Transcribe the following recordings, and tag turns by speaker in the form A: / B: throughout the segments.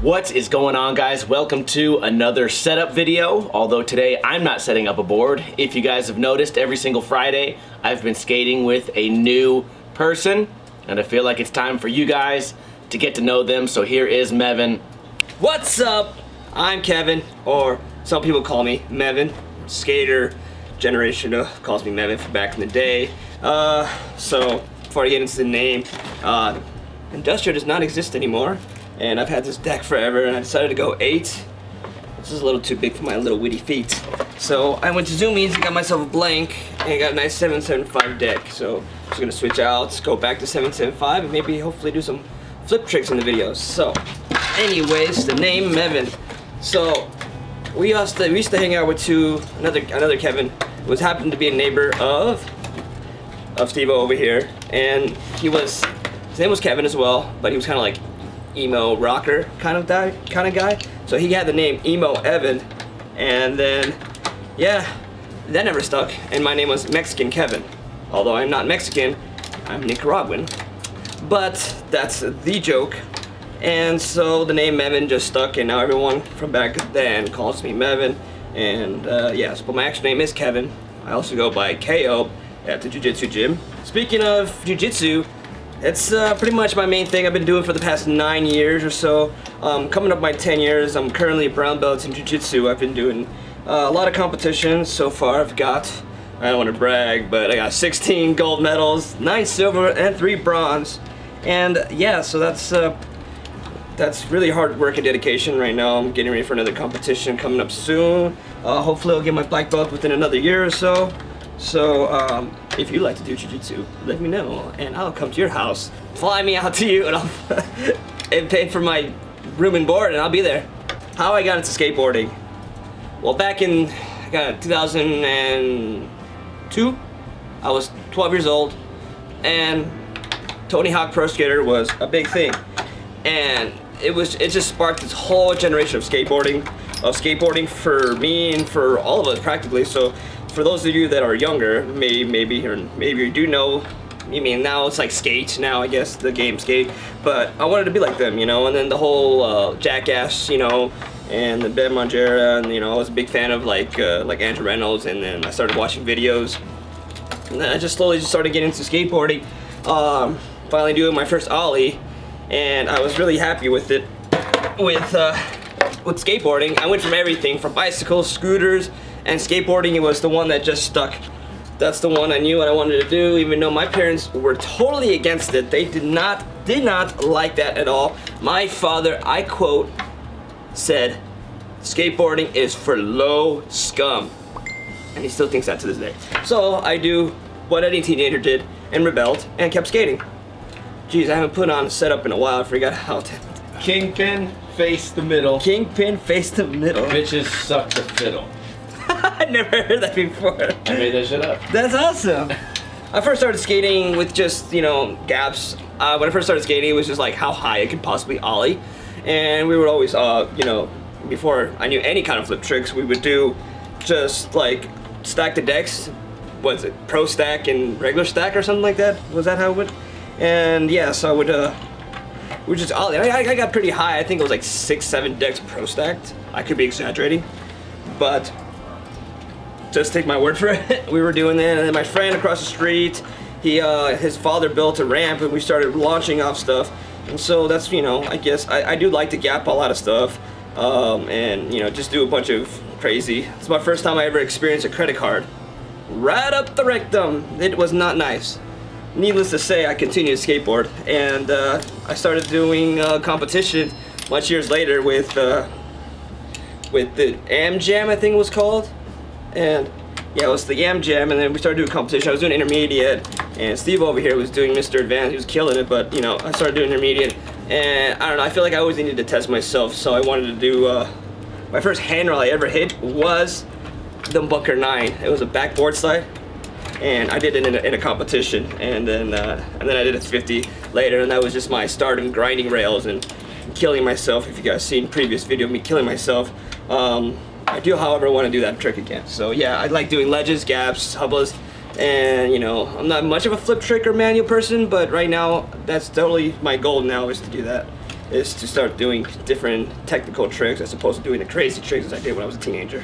A: What is going on, guys? Welcome to another setup video, although today I'm not setting up a board. If you guys have noticed, every single Friday I've been skating with a new person, and I feel like it's time for you guys to get to know them. So here is Mevin.
B: What's up? I'm Kevin, or some people call me Mevin. Skater generation calls me Mevin from back in the day. So before I get into the name, Industrial does not exist anymore. And I've had this deck forever, and I decided to go 8. This is a little too big for my little witty feet. So I went to Zoomies and got myself a blank, and got a nice 775 deck. So I'm just gonna switch out, go back to 775, and maybe hopefully do some flip tricks in the videos. So anyways, the name Mevin. So we used to hang out with another Kevin, who happened to be a neighbor of Steve over here, and his name was Kevin as well, but he was kind of like emo rocker kind of guy. So he had the name Emo Evan, and then yeah, that never stuck. And my name was Mexican Kevin. Although I'm not Mexican, I'm Nicaraguan. But that's the joke. And so the name Mevin just stuck, and now everyone from back then calls me Mevin. And yes, but my actual name is Kevin. I also go by KO at the Jiu-Jitsu gym. Speaking of Jiu-Jitsu, it's pretty much my main thing I've been doing for the past 9 years or so. Coming up my 10 years, I'm currently a brown belt in Jiu-Jitsu. I've been doing a lot of competitions so far. I don't want to brag, but I got 16 gold medals, 9 silver, and 3 bronze. And yeah, so that's really hard work and dedication right now. I'm getting ready for another competition coming up soon. Hopefully I'll get my black belt within another year or so. So if you like to do Jiu-Jitsu, let me know, and I'll come to your house, fly me out to you, and I'll and pay for my room and board, and I'll be there. How I got into skateboarding? Well, back in 2002, I was 12 years old, and Tony Hawk Pro Skater was a big thing, and it just sparked this whole generation of skateboarding for me and for all of us practically. So for those of you that are younger, maybe you do know, I mean, now it's like Skate now, I guess, the game Skate, but I wanted to be like them, you know. And then the whole Jackass, you know, and the Ben Margera, and you know, I was a big fan of like Andrew Reynolds, and then I started watching videos, and then I just slowly started getting into skateboarding, finally doing my first ollie, and I was really happy with it, with skateboarding. I went from everything from bicycles, scooters, and skateboarding. It was the one that just stuck. That's the one I knew what I wanted to do, even though my parents were totally against it. They did not like that at all. My father, I quote, said, skateboarding is for low scum. And he still thinks that to this day. So I do what any teenager did and rebelled and kept skating. Jeez, I haven't put on a setup in a while. I forgot how to.
A: Kingpin, face the middle.
B: Kingpin, face the middle.
A: Bitches suck the fiddle.
B: I never heard that before.
A: I made that shit up.
B: That's awesome. I first started skating with just, you know, gaps. When I first started skating, it was just like how high I could possibly ollie. And we would always, you know, before I knew any kind of flip tricks, we would do just like stack the decks. Was it pro stack and regular stack or something like that? Was that how it went? And yeah, so I would, we just ollie. I got pretty high. I think it was like 6, 7 decks pro stacked. I could be exaggerating, but just take my word for it. We were doing that, and then my friend across the street, his father built a ramp, and we started launching off stuff. And so that's, you know, I guess I do like to gap a lot of stuff, and you know, just do a bunch of crazy. It's my first time I ever experienced a credit card right up the rectum. It was not nice. Needless to say, I continued to skateboard, and I started doing competition much years later with the Am Jam, I think it was called. And yeah, it was the Am Jam, and then we started doing competition. I was doing intermediate, and Steve over here was doing Mr. Advanced. He was killing it, but you know, I started doing intermediate, and I don't know, I feel like I always needed to test myself, so I wanted to do, my first hand roll I ever hit was the Bunker 9. It was a backboard slide, and I did it in a competition, and then I did a 50 later, and that was just my start in grinding rails and killing myself. If you guys seen previous video of me killing myself, I do, however, want to do that trick again. So yeah, I like doing ledges, gaps, hublas, and you know, I'm not much of a flip trick or manual person, but right now, that's totally my goal now, is to do that. is to start doing different technical tricks as opposed to doing the crazy tricks as I did when I was a teenager.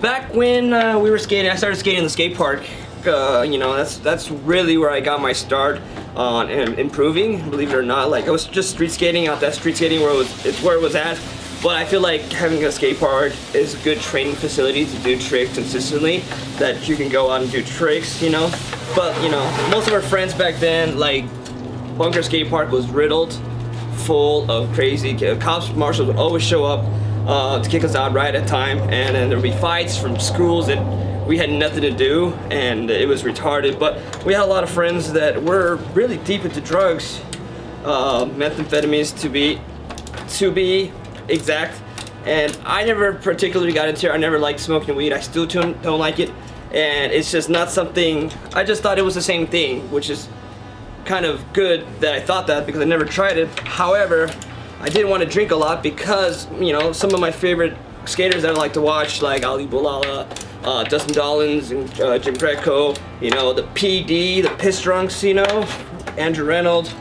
B: Back when we were skating, I started skating in the skate park. You know, that's really where I got my start on improving. Believe it or not, like I was just street skating out that street skating where it was at. But I feel like having a skate park is a good training facility to do tricks consistently. That you can go out and do tricks, you know. But you know, most of our friends back then, like Bunker Skate Park was riddled full of crazy cops. Marshals would always show up to kick us out right at time, and then there would be fights from schools that we had nothing to do, and it was retarded. But we had a lot of friends that were really deep into drugs, methamphetamines to be exact. And I never particularly got into it. I never liked smoking weed. I still don't like it, and it's just not something. I just thought it was the same thing, which is kind of good that I thought that because I never tried it. However, I didn't want to drink a lot because, you know, some of my favorite skaters that I like to watch, like Ali Boulala, Dustin Dollins, and Jim Greco, you know, the PD, the Piss Drunks, you know, Andrew Reynolds,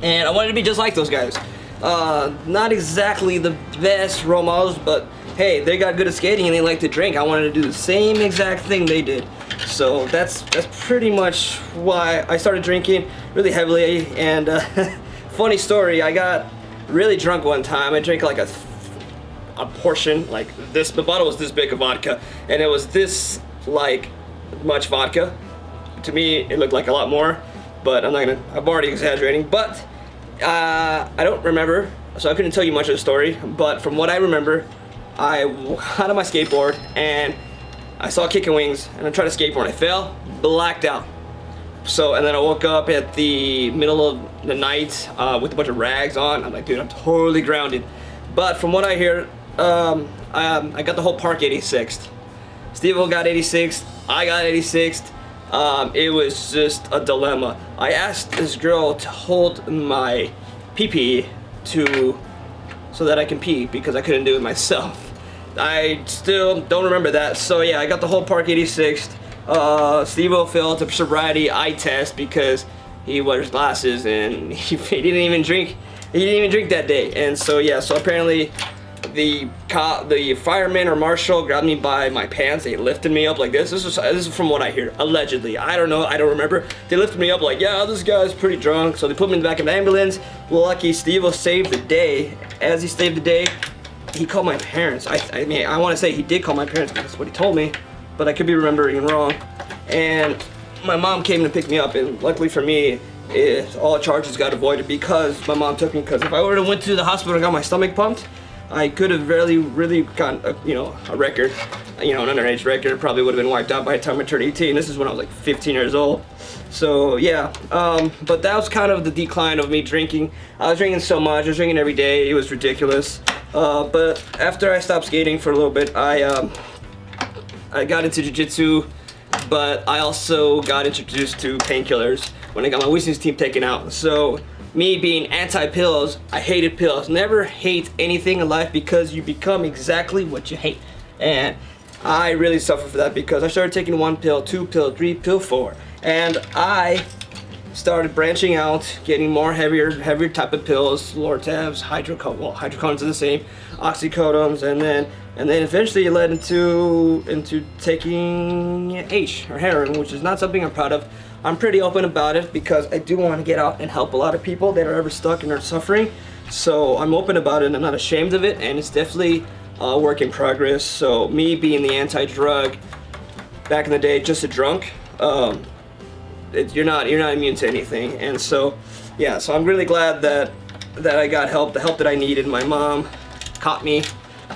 B: and I wanted to be just like those guys. Not exactly the best role models, but hey, they got good at skating and they like to drink. I wanted to do the same exact thing they did. So that's pretty much why I started drinking really heavily. And funny story, I got really drunk one time. I drank like a portion, like this. The bottle was this big of vodka, and it was this like much vodka. To me, it looked like a lot more, but I'm already exaggerating. But I don't remember, so I couldn't tell you much of the story. But from what I remember, I got on my skateboard and I saw Kicking Wings, and I tried to skateboard. I fell, blacked out. So, and then I woke up at the middle of the night with a bunch of rags on. I'm like, dude, I'm totally grounded. But from what I hear, I got the whole park 86th. Steve-O got 86th. I got 86th. It was just a dilemma. I asked this girl to hold my pee-pee so that I can pee because I couldn't do it myself. I still don't remember that. So yeah, I got the whole park 86th. Steve-O failed a sobriety eye test because he wears glasses and he didn't even drink. He didn't even drink that day. And so yeah, so apparently the fireman or marshal grabbed me by my pants. They lifted me up like this. This is from what I hear, allegedly. I don't know. I don't remember. They lifted me up like, yeah, this guy's pretty drunk. So they put me in the back of the ambulance. Lucky Steve-O saved the day. As he saved the day, he called my parents. I mean, I want to say he did call my parents because that's what he told me, but I could be remembering wrong. And my mom came to pick me up, and luckily for me, all charges got avoided because my mom took me. Because if I would have went to the hospital and got my stomach pumped, I could have really gotten a record, an underage record. Probably would have been wiped out by the time I turned 18. This is when I was like 15 years old. So yeah, but that was kind of the decline of me drinking. I was drinking so much. I was drinking every day. It was ridiculous. But after I stopped skating for a little bit, I got into jiu-jitsu, but I also got introduced to painkillers when I got my Wiscon's team taken out. So me being anti-pills, I hated pills. Never hate anything in life because you become exactly what you hate. And I really suffer for that because I started taking 1 pill, 2 pill, 3 pill, 4. And I started branching out, getting more heavier type of pills, Lortabs, hydrocodones are the same, oxycodones, and then eventually it led into taking H, or heroin, which is not something I'm proud of. I'm pretty open about it because I do want to get out and help a lot of people that are ever stuck and are suffering. So I'm open about it and I'm not ashamed of it, and it's definitely a work in progress. So me being the anti-drug back in the day, just a drunk, you're not immune to anything. And so yeah, so I'm really glad that I got help, the help that I needed. My mom caught me,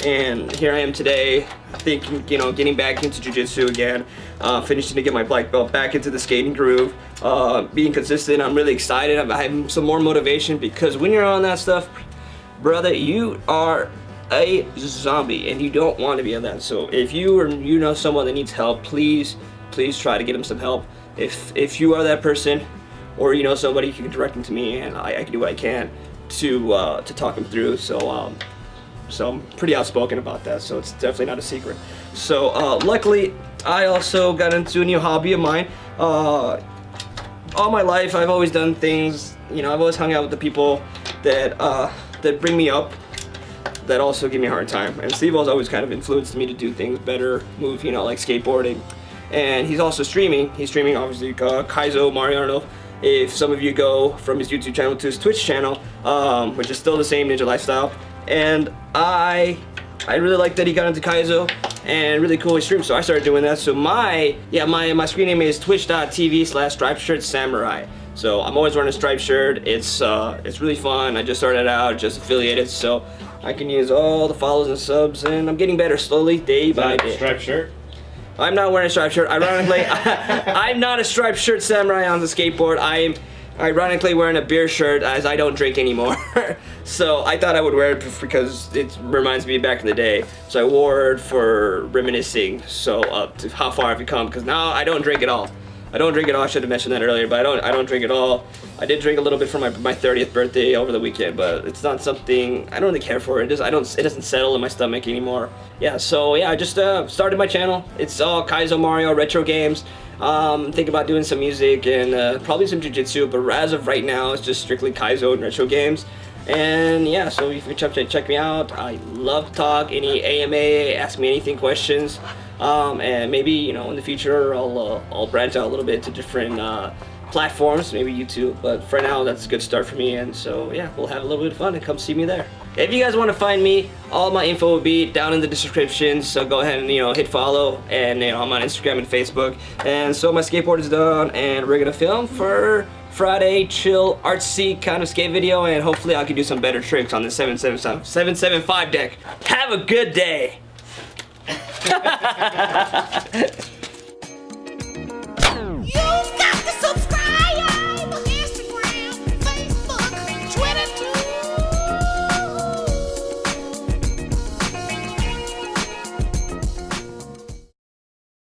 B: and here I am today, thinking, getting back into jiu-jitsu again, finishing to get my black belt back into the skating groove, being consistent. I'm really excited. I have some more motivation because when you're on that stuff, brother, you are a zombie and you don't want to be on that. So if you know someone that needs help, please try to get them some help. If you are that person, or you know somebody, you can direct them to me, and I can do what I can to talk them through. So I'm pretty outspoken about that, so it's definitely not a secret. So luckily, I also got into a new hobby of mine. All my life, I've always done things. I've always hung out with the people that that bring me up that also give me a hard time. And Steve has always kind of influenced me to do things better, move, you know, like skateboarding. And he's also streaming. He's streaming, obviously, Kaizo Mario. I don't know if some of you go from his YouTube channel to his Twitch channel, which is still the same, Ninja Lifestyle. And I really like that he got into Kaizo, and really cool he streams, so I started doing that. So my screen name is twitch.tv/stripeshirtsamurai. So I'm always wearing a striped shirt. It's really fun. I just started out, just affiliated, so I can use all the follows and subs, and I'm getting better slowly, day by day.
A: Striped shirt?
B: I'm not wearing a striped shirt. Ironically, I'm not a striped shirt samurai on the skateboard. I'm ironically wearing a beer shirt, as I don't drink anymore. So I thought I would wear it because it reminds me back in the day. So I wore it for reminiscing, so up to how far I've come, because now I don't drink at all. I don't drink at all. I should have mentioned that earlier, but I don't drink at all. I did drink a little bit for my 30th birthday over the weekend, but it's not something I don't really care for. It doesn't settle in my stomach anymore. Yeah, so yeah, I just started my channel. It's all Kaizo Mario retro games. Thinking about doing some music and probably some jiu-jitsu, but as of right now, it's just strictly Kaizo and retro games. And yeah, so if you check me out, I love to talk. Any AMA, ask me anything questions. And maybe, you know, in the future I'll branch out a little bit to different platforms, maybe YouTube, but for now that's a good start for me. And so yeah, we'll have a little bit of fun and come see me there. If you guys want to find me, all my info will be down in the description, so go ahead and, you know, hit follow, and, you know, I'm on Instagram and Facebook. And so my skateboard is done, and we're gonna film for Friday chill artsy kind of skate video, and hopefully I can do some better tricks on the 775 deck. Have a good day.